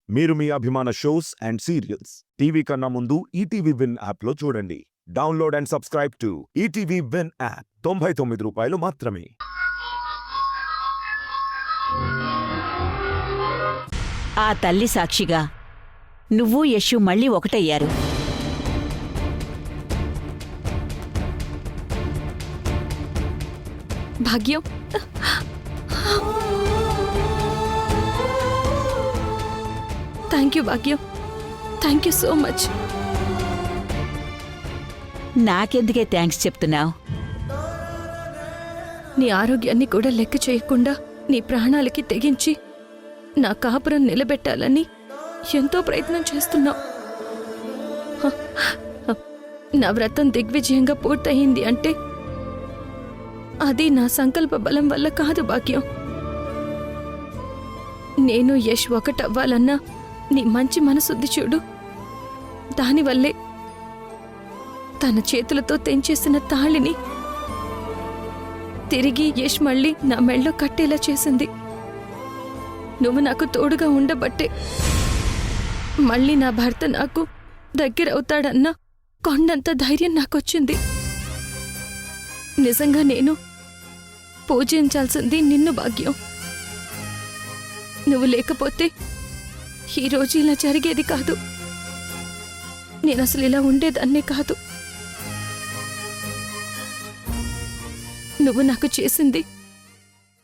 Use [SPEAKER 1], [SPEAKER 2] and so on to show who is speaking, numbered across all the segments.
[SPEAKER 1] మీరు మీ అభిమాన shows and serials TV కన్నా ముందు ఈటీవీ విన్ యాప్లో చూడండి. Download and subscribe to ETV win app. 99 రూపాయలు మాత్రమే.
[SPEAKER 2] ఆ తల్లి సాక్షిగా నువ్వు యశు మళ్ళీ ఒకటయ్యారు.
[SPEAKER 3] Bhagyam, thank you Bhagyam, thank you so much.
[SPEAKER 2] నాకెందుకే థ్యాంక్స్ చెప్తున్నావు?
[SPEAKER 3] నీ ఆరోగ్యాన్ని కూడా లెక్క చేయకుండా నీ ప్రాణాలకి తెగించి నా కాపురం నిలబెట్టాలని ఎంతో ప్రయత్నం చేస్తున్నావు. నా వ్రతం దిగ్విజయంగా పూర్తయింది అంటే అది నా సంకల్ప బలం వల్ల కాదు భాగ్యం. నేను యశ్ ఒకటవ్వాలన్నా నీ మంచి మనసుద్ది చూడు. దానివల్లే తన చేతులతో తెంచేసిన తాళిని తిరిగి యశ్ మళ్ళీ నా మెళ్ళో కట్టేలా చేసింది. నువ్వు నాకు తోడుగా ఉండబట్టే మళ్ళీ నా భర్త నాకు దగ్గరవుతాడన్న కొండంత ధైర్యం నాకొచ్చింది. నిజంగా నేను పూజించాల్సింది నిన్ను భాగ్యం. నువ్వు లేకపోతే ఈరోజు ఇలా జరిగేది కాదు. నేనసలు ఇలా ఉండేదాన్నే కాదు. నువ్వు నాకు చేసింది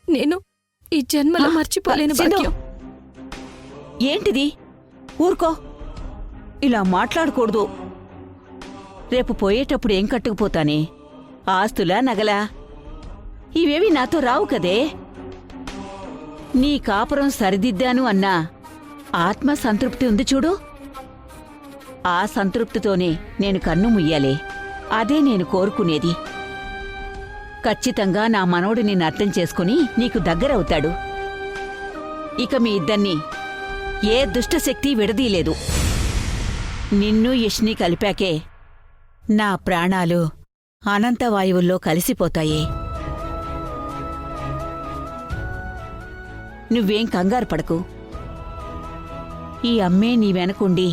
[SPEAKER 3] నేను ఈ జన్మలో మర్చిపోలేను భాగ్యం.
[SPEAKER 2] ఏంటిది? ఊరుకో, ఇలా మాట్లాడకూడదు. రేపు పోయేటప్పుడు ఏం కట్టుకుపోతానే? ఆస్తులా, నగలా? ఇవేవి నాతో రావు కదే. నీ కాపురం సరిదిద్దాను అన్నా ఆత్మ సంతృప్తి ఉంది చూడు. ఆ సంతృప్తితోనే నేను కన్ను ముయ్యాలే. అదే నేను కోరుకునేది. ఖచ్చితంగా నా మనోడు నిన్ను అర్థం చేసుకుని నీకు దగ్గరవుతాడు. ఇక మీ ఇద్దరినీ ఏ దుష్టశక్తి విడదీయలేదు. నిన్ను యష్ని కలిపాకే నా ప్రాణాలు అనంతవాయువుల్లో కలిసిపోతాయి. నువ్వేం కంగారు పడకు. ఈ అమ్మే నీ వెనకుండి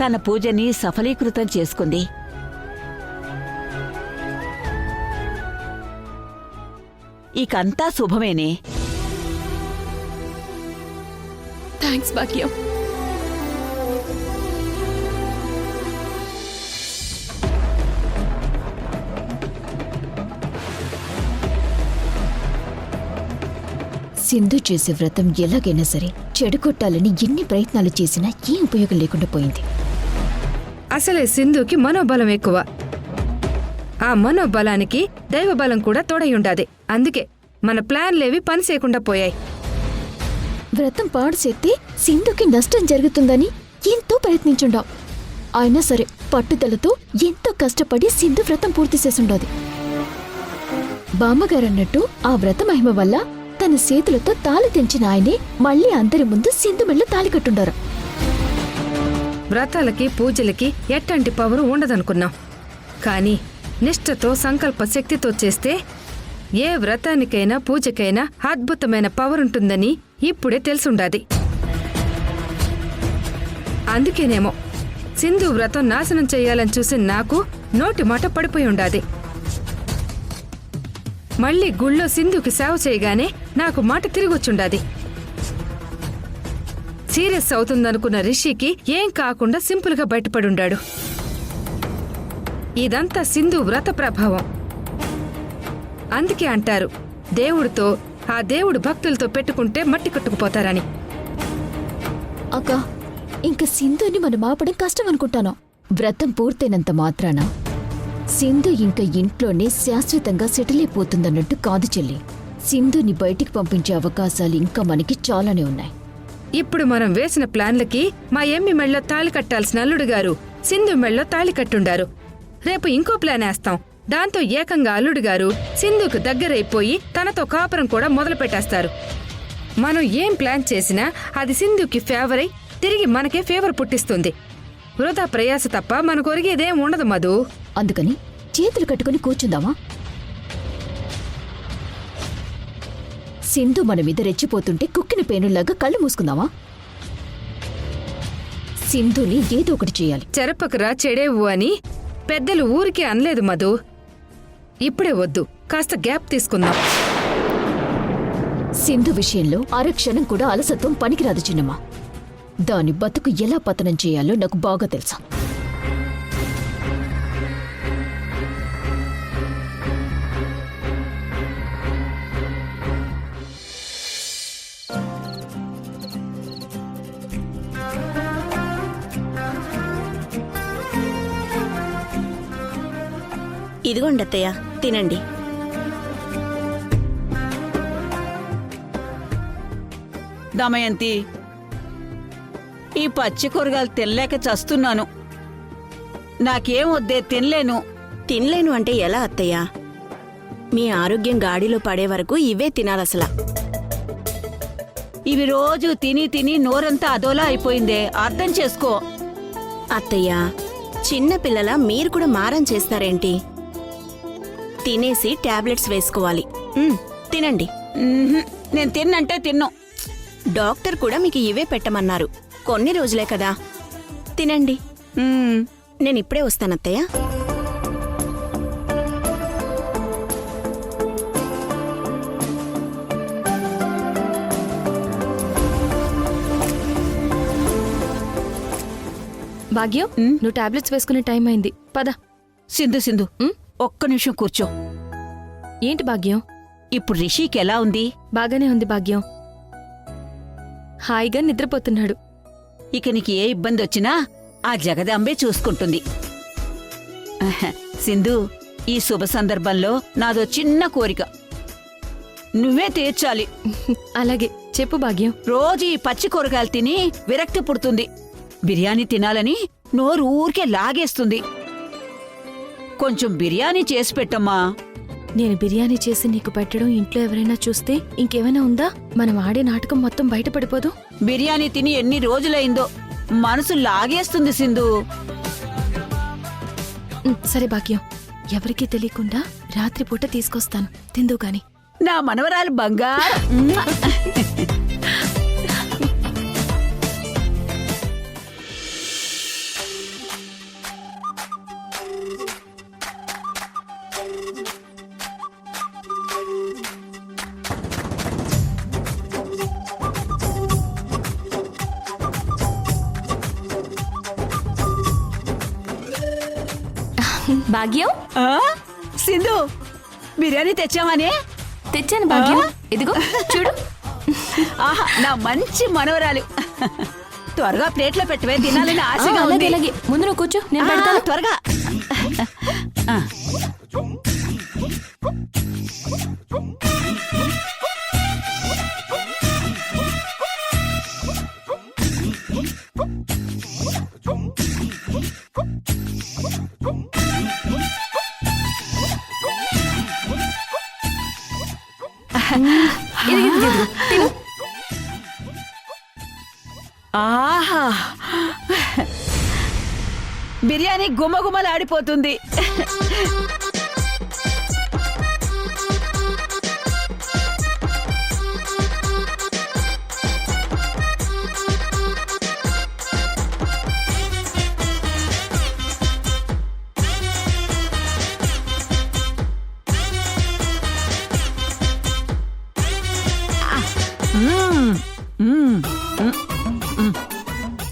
[SPEAKER 2] తన పూజని సఫలీకృతం చేసుకుంది. ఇకంతా శుభమేనే.
[SPEAKER 3] థ్యాంక్స్ భాగ్యం.
[SPEAKER 4] సింధు చేసే వ్రతం ఎలాగైనా సరే చెడగొట్టాలని ఎన్ని ప్రయత్నాలు చేసినా ఏం ఉపయోగం లేకుండా పోయింది.
[SPEAKER 5] అసలే సింధుకి మనోబలం ఎక్కువ. ఆ మనోబలానికి దైవబలం కూడా తోడయుండాది. అందుకే మన ప్లాన్లేవి పనిచేయకుండా పోయాయి.
[SPEAKER 4] వ్రతం పాడు చేస్తే సింధుకి నష్టం జరుగుతుందని ఎంతో ప్రయత్నించుండాం. అయినా సరే పట్టుదలతో ఎంతో కష్టపడి సింధు వ్రతం పూర్తి చేసుండోది. బామ్మగారన్నట్టు ఆ వ్రత మహిమ వల్ల తన చేతులతో తాళి తెంచిన ఆయనే మళ్లీ అందరి ముందు సింధు మెళ్ళ తాళి కట్టుండారు.
[SPEAKER 5] వ్రతాలకి పూజలకి ఎట్టంటి పవరు ఉండదనుకున్నాం. కానీ నిష్ఠతో సంకల్ప శక్తితో చేస్తే ఏ వ్రతానికైనా పూజకైనా అద్భుతమైన పవర్ ఉంటుందని ఇప్పుడే తెలుసుండాది. అందుకేనేమో సింధు వ్రతం నాశనం చెయ్యాలని చూసి నాకు నోటి మాట పడిపోయి ఉండాది. మళ్లీ గుళ్ళో సింధుకి సేవ చేయగానే నాకు మాట తిరిగొచ్చుండాది. సీరియస్ అవుతుందనుకున్న రిషికి ఏం కాకుండా సింపుల్గా బయటపడుండాడు. ఇదంతా సింధు వ్రత ప్రభావం. అందుకే అంటారు దేవుడితో ఆ దేవుడు భక్తులతో పెట్టుకుంటే మట్టి కట్టుకుపోతారని.
[SPEAKER 4] అక్క, ఇంక సింధుని మనం ఆపడం కష్టం అనుకుంటాను. వ్రతం పూర్తయినంత మాత్రాన సింధు ఇంక ఇంట్లోనే శాశ్వతంగా సెటిల్ అయిపోతుందన్నట్టు కాదు చెల్లి. సింధుని బయటికి పంపించే అవకాశాలు ఇంకా మనకి చాలానే ఉన్నాయి.
[SPEAKER 5] ఇప్పుడు మనం వేసిన ప్లాన్లకి మా ఎమ్మి మెళ్ళో తాళి కట్టాల్సిన అల్లుడు గారు సింధు మెళ్ళో తాళి కట్టుండారు. రేపు ఇంకో ప్లాన్ వేస్తాం. దాంతో ఏకంగా అల్లుడు గారు సింధుకు దగ్గరైపోయి తనతో కాపురం కూడా మొదలు పెట్టేస్తారు. మనం ఏం ప్లాన్ చేసినా అది సింధుకి ఫేవర్ అయి తిరిగి మనకే ఫేవర్ పుట్టిస్తుంది. వృధా ప్రయాస తప్ప మనకు ఒరిగేదేం ఉండదు మధు.
[SPEAKER 4] అందుకని చేతులు కట్టుకుని కూర్చుందామా? సింధు మన మీద రెచ్చిపోతుంటే కుక్కిన పేనుల్లాగా కళ్ళు మూసుకుందామా? సింధుని ఏదో ఒకటి చేయాలి.
[SPEAKER 5] చెరపకరా చెడేవు అని పెద్దలు ఊరికే అనలేదు మధు. ఇప్పుడే వద్దు, కాస్త గ్యాప్ తీసుకుందాం.
[SPEAKER 4] సింధు విషయంలో అరక్షణం కూడా అలసత్వం పనికిరాదు చిన్నమ్మ. దాని బతుకు ఎలా పతనం చేయాలో నాకు బాగా తెలుసు.
[SPEAKER 6] ఇదిగోండి అత్తయ్య, తినండి.
[SPEAKER 2] దమయంతి, ఈ పచ్చి కూరగాయలు తినలేక చస్తున్నాను. నాకేం వద్దే, తినలేను.
[SPEAKER 6] తినలేను అంటే ఎలా అత్తయ్య? మీ ఆరోగ్యం గాడిలో పడే వరకు ఇవే తినాలసలా.
[SPEAKER 2] ఇవి రోజు తిని తిని నోరంతా అదోలా అయిపోయిందే, అర్థం చేసుకో.
[SPEAKER 6] అత్తయ్య, చిన్న పిల్లల మీరు కూడా మారం చేస్తారేంటి? తినేసి టాబ్లెట్స్ వేసుకోవాలి. తినండి.
[SPEAKER 2] నేను తిన్నంటే తిన్ను.
[SPEAKER 6] డాక్టర్ కూడా మీకు ఇవే పెట్టమన్నారు. కొన్ని రోజులే కదా, తినండి. నేను ఇప్పుడే వస్తానత్తయ్య.
[SPEAKER 3] భాగ్యం, నువ్వు టాబ్లెట్స్ వేసుకునే టైం అయింది, పద.
[SPEAKER 2] సింధు సింధు, ఒక్క నిమిషం కూర్చో.
[SPEAKER 3] ఏంటి భాగ్యం?
[SPEAKER 2] ఇప్పుడు రిషికి ఎలా ఉంది?
[SPEAKER 3] బాగానే ఉంది భాగ్యం, హాయిగా నిద్రపోతున్నాడు.
[SPEAKER 2] ఇక నీకు ఏ ఇబ్బంది వచ్చినా ఆ జగదాంబే చూసుకుంటుంది. సింధు, ఈ శుభ సందర్భంలో నాదో చిన్న కోరిక నువ్వే తీర్చాలి.
[SPEAKER 3] అలాగే చెప్పు భాగ్యం.
[SPEAKER 2] రోజు ఈ పచ్చి కూరగాయలు తిని విరక్తి పుడుతుంది. బిర్యానీ తినాలని నోరు ఊరికే లాగేస్తుంది. కొంచెం బిర్యానీ చేసి పెట్టమ్మా.
[SPEAKER 3] నేను బిర్యానీ చేసి నీకు పెట్టడం ఇంట్లో ఎవరైనా చూస్తే ఇంకేమైనా ఉందా? మనం ఆడే నాటకం మొత్తం బయటపడిపోదు.
[SPEAKER 2] బిర్యానీ తిని ఎన్ని రోజులైందో, మనసు లాగేస్తుంది సింధు.
[SPEAKER 3] సరే భాగ్యం, ఎవరికీ తెలియకుండా రాత్రిపూట తీసుకొస్తాను, తిందు గాని.
[SPEAKER 2] నా మనవరాలు బంగారు.
[SPEAKER 3] భాగ్యం,
[SPEAKER 2] సింధు, బిర్యానీ తెచ్చామనే?
[SPEAKER 3] తెచ్చాను భాగ్యం, ఇదిగో చూడు.
[SPEAKER 2] ఆహా, నా మంచి మనవరాలు. త్వరగా ప్లేట్లో పెట్టవే, తినాలని ఆశగా ఉంది.
[SPEAKER 3] అలాగే, ముందు నువ్వు కూర్చో, నేను
[SPEAKER 2] ఆ,
[SPEAKER 3] పెడతాను.
[SPEAKER 2] త్వరగా. ఆ.
[SPEAKER 3] తిను.
[SPEAKER 2] ఆహా, బిర్యానీ గుమగుమలాడిపోతుంది.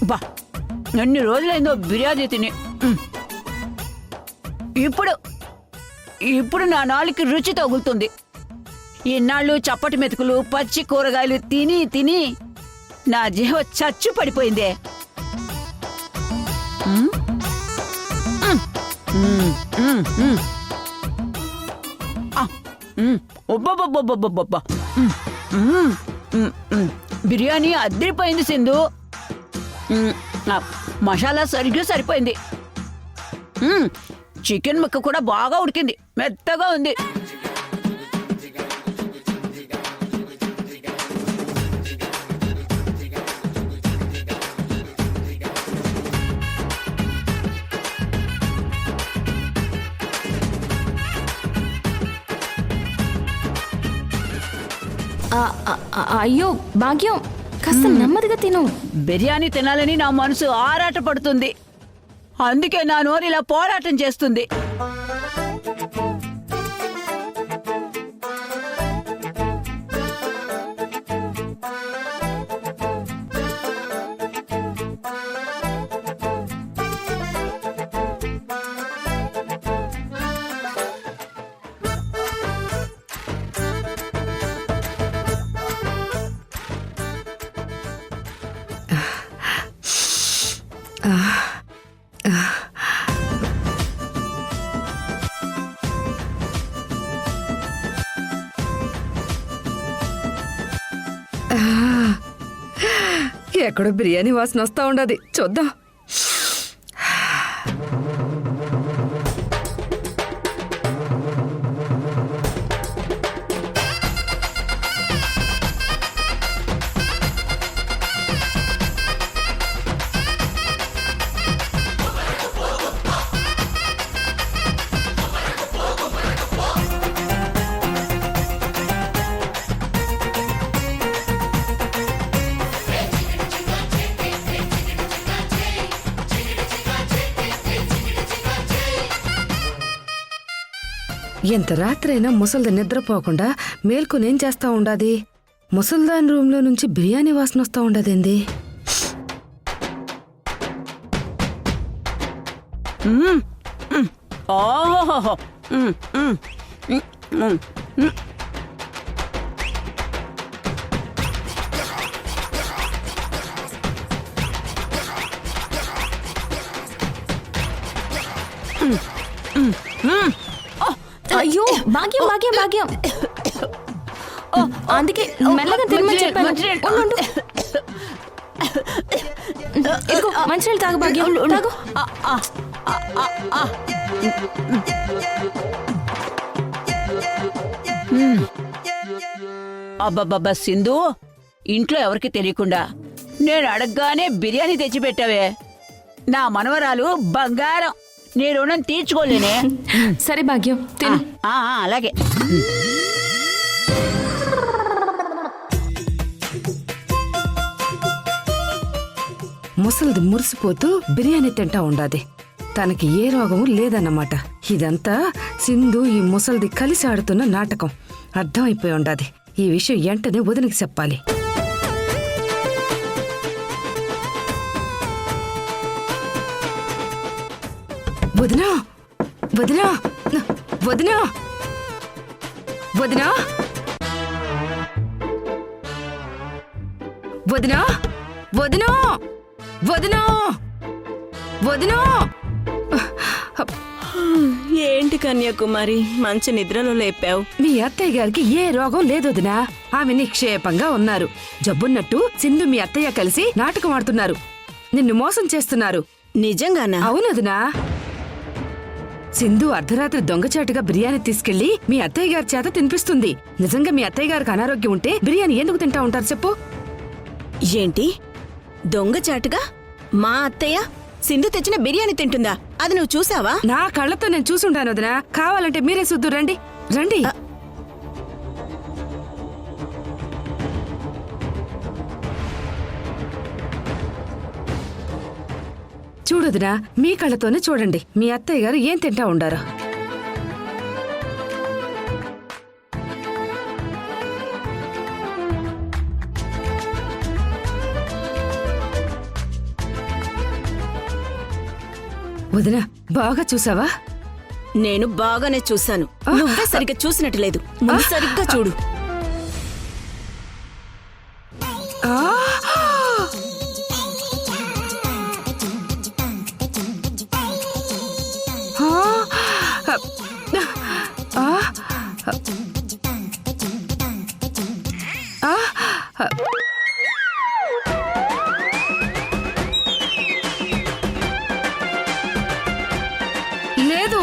[SPEAKER 2] బా, ఎన్ని రోజులైందో బిర్యానీ తిని. ఇప్పుడు నా నాలుగుకి రుచి తగులుతుంది. ఇన్నాళ్ళు చప్పటి మెతుకులు పచ్చి కూరగాయలు తిని తిని నా జీవ చచ్చు పడిపోయిందే. ఒబ్బబ్బబ్బబ్బబ్బబ్బా, బిర్యానీ అదిరిపోయింది సింధు. మసాలా సరిగ్గా సరిపోయింది. చికెన్ ముక్క కూడా బాగా ఉడికింది, మెత్తగా ఉంది.
[SPEAKER 3] అయ్యో భాగ్యం, కాస్త నెమ్మదిగా తిను.
[SPEAKER 2] బిర్యానీ తినాలని నా మనసు ఆరాట పడుతుంది. అందుకే నా నోరిలా పోరాటం చేస్తుంది.
[SPEAKER 5] ఎక్కడో బిర్యానీ వాసన వస్తా ఉండదు, చూద్దాం. ఎంత రాత్రైనా ముసల్ది నిద్రపోకుండా మేల్కొనేం చేస్తా ఉండాది? ముసల్దాన్ రూమ్లో నుంచి బిర్యానీ వాసన వస్తా ఉండదేంది?
[SPEAKER 2] ఓహో
[SPEAKER 4] అయ్యో భాగ్యం భాగ్యం భాగ్యం, అందుకే మెల్లగా తినమని చెప్పాను. ఉండు. ఇదిగో మంచినీళ్ళు తాగు భాగ్యం, తాగు.
[SPEAKER 2] అబ్బబ్బబ్బా సింధు, ఇంట్లో ఎవరికి తెలియకుండా నేను అడగగానే బిర్యానీ తెచ్చిపెట్టావే. నా మనవరాలు బంగారం, నీ రుణం తీర్చుకోలేనే.
[SPEAKER 4] సరే భాగ్యం తిను.
[SPEAKER 2] అలాగే.
[SPEAKER 5] ముసలిది మురిసిపోతూ బిర్యానీ తింటా ఉండాది. తనకి ఏ రోగము లేదన్నమాట. ఇదంతా సింధు ఈ ముసలిది కలిసి ఆడుతున్న నాటకం. అర్థమైపోయి ఉండాది. ఈ విషయం వెంటనే వదినకి చెప్పాలి. వదినా, వదినా, వదినా, వదినా, వదినా, వదినా, వదినా, వదినా.
[SPEAKER 6] ఏంటి కన్యాకుమారి, మంచి నిద్రలో లేపావు?
[SPEAKER 5] మీ అత్తయ్య గారికి ఏ రోగం లేదు వదినా. ఆమె నిక్షేపంగా ఉన్నారు. జబ్బున్నట్టు సింధు మీ అత్తయ్య కలిసి నాటకం ఆడుతున్నారు. నిన్ను మోసం చేస్తున్నారు.
[SPEAKER 6] నిజంగానా?
[SPEAKER 5] అవును వదినా. సింధు అర్ధరాత్రి దొంగచాటుగా బిర్యానీ తీసుకెళ్లి మీ అత్తయ్య గారి చేత తినిపిస్తుంది. నిజంగా మీ అత్తయ్య గారికి అనారోగ్యం ఉంటే బిర్యానీ ఎందుకు తింటా ఉంటారు చెప్పు?
[SPEAKER 6] ఏంటి దొంగచాటుగా మా అత్తయ్య సింధు తెచ్చిన బిర్యానీ తింటుందా? అది నువ్వు చూసావా?
[SPEAKER 5] నా కళ్ళతో నేను చూసుంటాను వదినా. కావాలంటే మీరే చూద్దు. రండి రండి. చూడదునా, మీ కళ్ళతోనే చూడండి మీ అత్తయ్య గారు ఏం తింటా ఉండారో. వదినా, బాగా చూసావా?
[SPEAKER 6] నేను బాగానే చూశాను. నువ్వే సరిగ్గా చూసినట్టు లేదు. ముందు సరిగ్గా చూడు.
[SPEAKER 5] లేదు,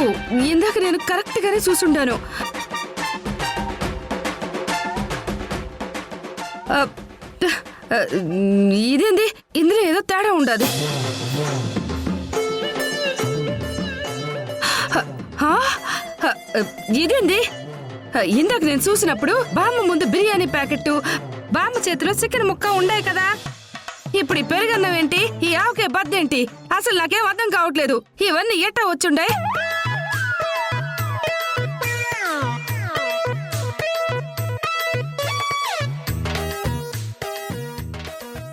[SPEAKER 5] ఇందాక నేను కరెక్ట్ గానే చూసుండాను. ఇదేంది, ఇందులో ఏదో తేడా ఉండదు. ఇదేంది, ఇందాక నేను చూసినప్పుడు బామ్మ ముందు బిర్యానీ ప్యాకెట్, బామ్మ చేతిలో చికెన్ ముక్క ఉండే కదా. ఇప్పుడు ఈ పెరుగన్నం ఏంటి, ఈ ఆవకాయ బద్దేంటి? అసలు నాకేం అర్థం కావట్లేదు. ఇవన్నీ ఎట్టా వచ్చుండే?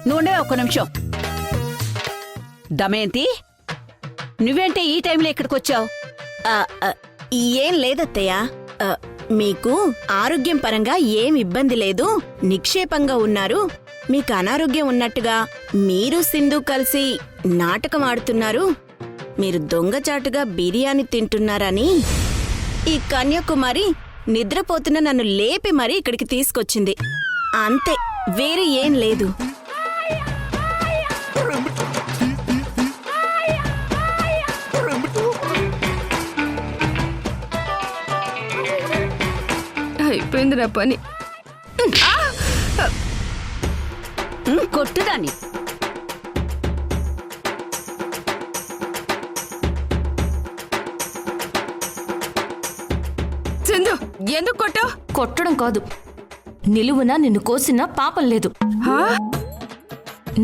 [SPEAKER 2] నువ్వుండే ఒక్క నిమిషం. దమయంతి, నువ్వేంటే ఈ టైంలో ఇక్కడికి వచ్చావు?
[SPEAKER 6] ఆ, ఆ, ఏం లేదత్తయ్య. మీకు ఆరోగ్యం పరంగా ఏం ఇబ్బంది లేదు, నిక్షేపంగా ఉన్నారు. మీకు అనారోగ్యం ఉన్నట్టుగా మీరు సింధు కలిసి నాటకం ఆడుతున్నారు. మీరు దొంగచాటుగా బిర్యానీ తింటున్నారని ఈ కన్యాకుమారి నిద్రపోతున్న నన్ను లేపి మరీ ఇక్కడికి తీసుకొచ్చింది. అంతే, వేరే ఏం లేదు.
[SPEAKER 5] అయిపోయింది నా పని.
[SPEAKER 2] కొట్టుదాన్ని.
[SPEAKER 5] సింధు, ఎందుకు కొట్టావు?
[SPEAKER 3] కొట్టడం కాదు, నిలువున నిన్ను కోసినా పాపం లేదు.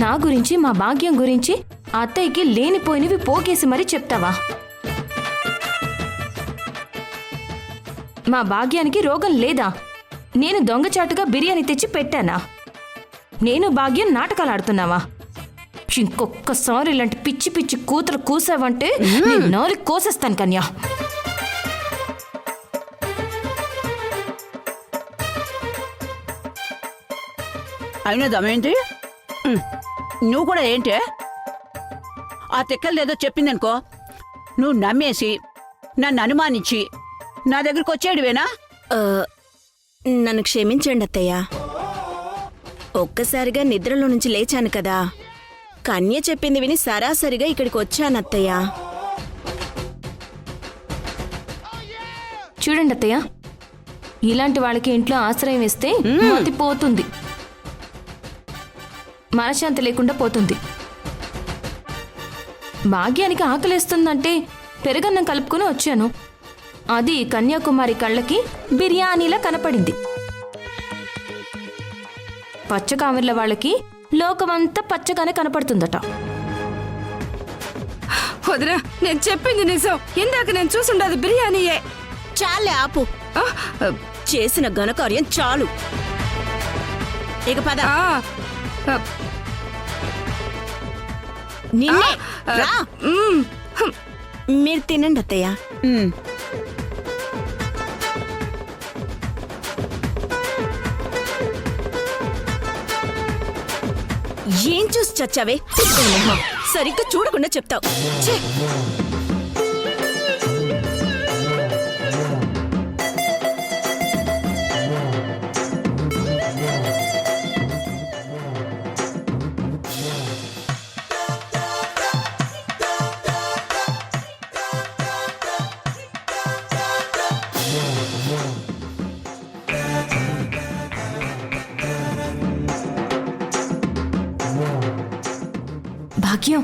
[SPEAKER 3] నా గురించి, మా భాగ్యం గురించి అత్తయ్యకి లేనిపోయినవి పోకేసి మరీ చెప్తావా? మా భాగ్యానికి రోగం లేదా? నేను దొంగచాటుగా బిర్యానీ తెచ్చి పెట్టానా? నేను భాగ్యం నాటకాలు ఆడుతున్నావా? ఇంకొక్కసారి ఇలాంటి పిచ్చి పిచ్చి కూతురు కూసావంటే నేను నోరి కోసేస్తాను కన్యా.
[SPEAKER 2] అయినా దమయంతి, నువ్వు కూడా ఏంటే ఆ తిక్కలదేదో చెప్పిందనుకో, నువ్వు నమ్మేసి నన్ను అనుమానించి నా దగ్గరికి వచ్చేడువేనా?
[SPEAKER 6] ఆ, నన్ను క్షమించండి అత్తయ్య. ఒక్కసారిగా నిద్రలో నుంచి లేచాను కదా, కన్య చెప్పింది విని సరాసరిగా ఇక్కడికి వచ్చాను అత్తయ్య.
[SPEAKER 3] చూడండి అత్తయ్య, ఇలాంటి వాళ్ళకి ఇంట్లో ఆశ్రయం ఇస్తే మతి పోతుంది, మనశ్శాంతి లేకుండా పోతుంది. భాగ్యానికి ఆకలేస్తుందంటే పెరుగన్నం కలుపుకుని వచ్చాను. అది కన్యాకుమారి కళ్ళకి బిర్యానీలా కనపడింది. పచ్చకామెర్ల వాళ్ళకి లోకమంతా పచ్చగానే కనపడుతుందట.
[SPEAKER 5] వదినా, నేను చెప్పింది నిజం. ఇందాక నేను చూసుండదు బిర్యానీయే.
[SPEAKER 6] చాలే ఆపు. చేసిన ఘనకార్యం చాలు. ఇక పద. నిన్నే రా. మీరు తినండి అత్తయ్య. ఏం చూసి చచ్చావే? సరిగ్గా చూడకుండా చెప్తావు. ఛే!
[SPEAKER 3] భాగ్యం,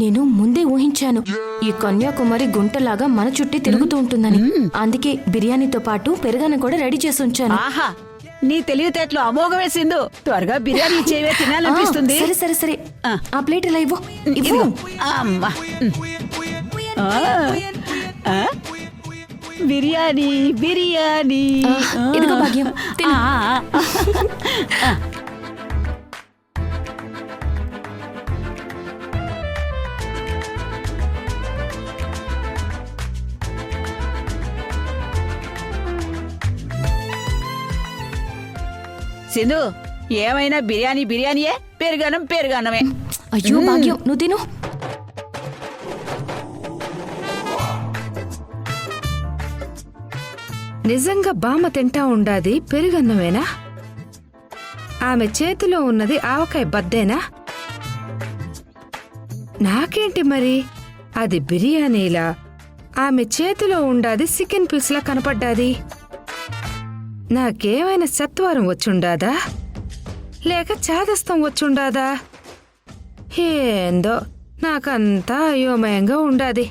[SPEAKER 3] నేను ముందే ఊహించాను ఈ కన్యాకుమారి గుంటలాగా మన చుట్టి తిరుగుతూ ఉంటుందని. అందుకే బిర్యానీతో పాటు పెరుగన్నం కూడా రెడీ చేసి ఉంచాను.
[SPEAKER 2] ఆహా, నీ తెలివితేటలు అమోఘమే సింధు. త్వరగా బిర్యానీ చేయవే, తినాలనిపిస్తుంది.
[SPEAKER 3] సరే సరే సరే, ఆ ప్లేట్ ఇలా ఇవ్వు. ఇవ్వు.
[SPEAKER 2] అమ్మా. బిర్యానీ బిర్యానీ.
[SPEAKER 3] ఇదిగో భాగ్యం, తిను.
[SPEAKER 2] సింధు, ఏమైనా బిర్యానీ బిర్యానీయే, పెరుగన్నం పెరుగన్నమే.
[SPEAKER 3] అయ్యో భాగ్యం, నువ్వు తిను.
[SPEAKER 5] నిజంగా బామ్మ తింటా ఉండాది పెరుగన్నమేనా? ఆమె చేతిలో ఉన్నది ఆవకాయ బద్దేనా? నాకేంటి మరి అది బిర్యానీలా, ఆమె చేతిలో ఉండాది చికెన్ పీస్లా కనపడ్డాది. నాకేమైనా సత్వారం వచ్చుండాదా, లేక చాదస్తం వచ్చుండాదా? ఏందో నాకంతా అయోమయంగా ఉండాది.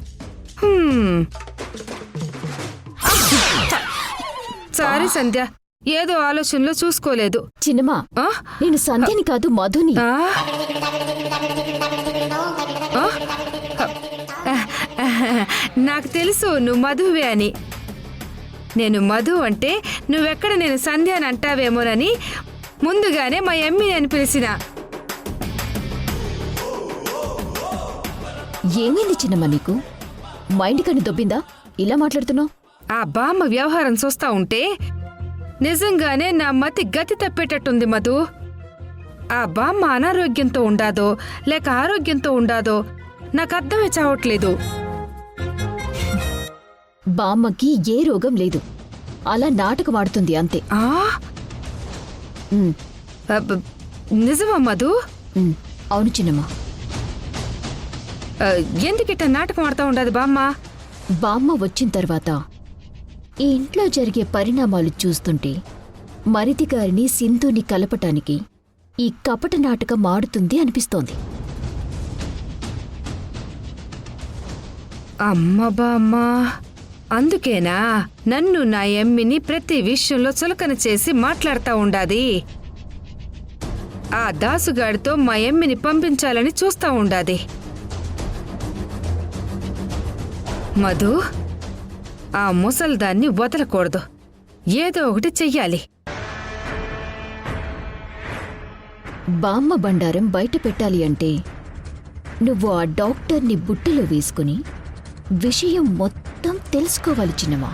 [SPEAKER 5] సారీ సంధ్య, ఏదో ఆలోచనలో చూసుకోలేదు.
[SPEAKER 4] చిన్నమా,
[SPEAKER 5] ఆ?
[SPEAKER 4] నేను సంధ్యని కాదు మధుని.
[SPEAKER 5] ఆ? ఆ? నాకు తెలుసు నువ్వు మధువే అని. నేను మధు అంటే నువ్వెక్కడ నేను సంధ్య అని అంటావేమోనని ముందుగానే మా ఎమ్మిని అని పిలిచిన.
[SPEAKER 4] ఏమైంది చిన్నమ్మా నీకు? మైండ్ కని దొబ్బిందా ఇలా మాట్లాడుతున్నావు?
[SPEAKER 5] ఆ బామ్మ వ్యవహారం చూస్తా ఉంటే నిజంగానే నా మతి గతి తప్పేటట్టుంది మధు. ఆ బామ్మ అనారోగ్యంతో ఉండాదో లేక ఆరోగ్యంతో ఉండాదో నాకు అర్థమే చావట్లేదు.
[SPEAKER 4] బామ్మకి ఏ రోగం లేదు, అలా నాటకమాడుతుంది అంతే.
[SPEAKER 5] ఆ?
[SPEAKER 4] ఉమ్,
[SPEAKER 5] అబ్బ, నిజమా మధు?
[SPEAKER 4] అవును చిన్నమ్మా.
[SPEAKER 5] ఎందుకిట్ట నాటకం ఆడుతూ ఉండదు బామ్మ?
[SPEAKER 4] బామ్మ వచ్చిన తర్వాత ఈ ఇంట్లో జరిగే పరిణామాలు చూస్తుంటే మరిది గారిని సింధుని కలపటానికి ఈ కపట నాటకం ఆడుతుంది అనిపిస్తోంది.
[SPEAKER 5] అమ్మ బామ్మ, అందుకేనా నన్ను నా ఎమ్మిని ప్రతి విషయంలో చులకన చేసి మాట్లాడుతూ ఉండాది. ఆ దాసుగాడితో మా ఎమ్మిని పంపించాలని చూస్తా ఉండాది. మధు, ఆ ముసల్దాన్ని వదలకూడదు. ఏదో ఒకటి చెయ్యాలి.
[SPEAKER 4] బామ్మ బండారం బయట పెట్టాలి అంటే నువ్వు ఆ డాక్టర్ని బుట్టలో వేసుకుని విషయం మొత్తం తెలుసుకోవాలి చిన్నమా.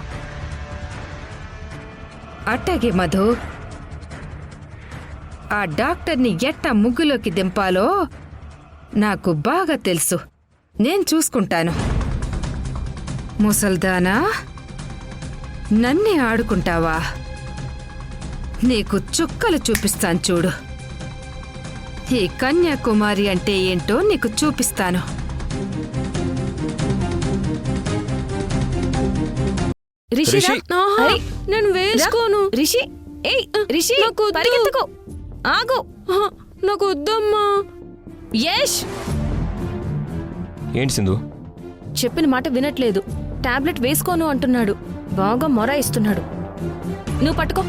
[SPEAKER 5] అట్టాగే మధు. ఆ డాక్టర్ని ఎట్టా ముగ్గులోకి దింపాలో నాకు బాగా తెలుసు. నేను చూసుకుంటాను. ముసల్దానా, నన్నే ఆడుకుంటావా? నీకు చుక్కలు చూపిస్తాను చూడు. ఈ కన్యాకుమారి అంటే ఏంటో నీకు చూపిస్తాను.
[SPEAKER 3] రిషి, నేను వేసుకోను.
[SPEAKER 2] రిషి, ఏయ్ రిషి,
[SPEAKER 3] నాకు వద్దు.
[SPEAKER 2] పరిగెత్తకు. ఆగు.
[SPEAKER 3] నాకు వద్దమ్మా.
[SPEAKER 2] యష్,
[SPEAKER 7] ఏంటి సింధు?
[SPEAKER 3] చెప్పిన మాట వినట్లేదు. టాబ్లెట్ వేసుకోను అంటున్నాడు. బాగా మొరాయిస్తున్నాడు. నువ్వు పట్టుకో.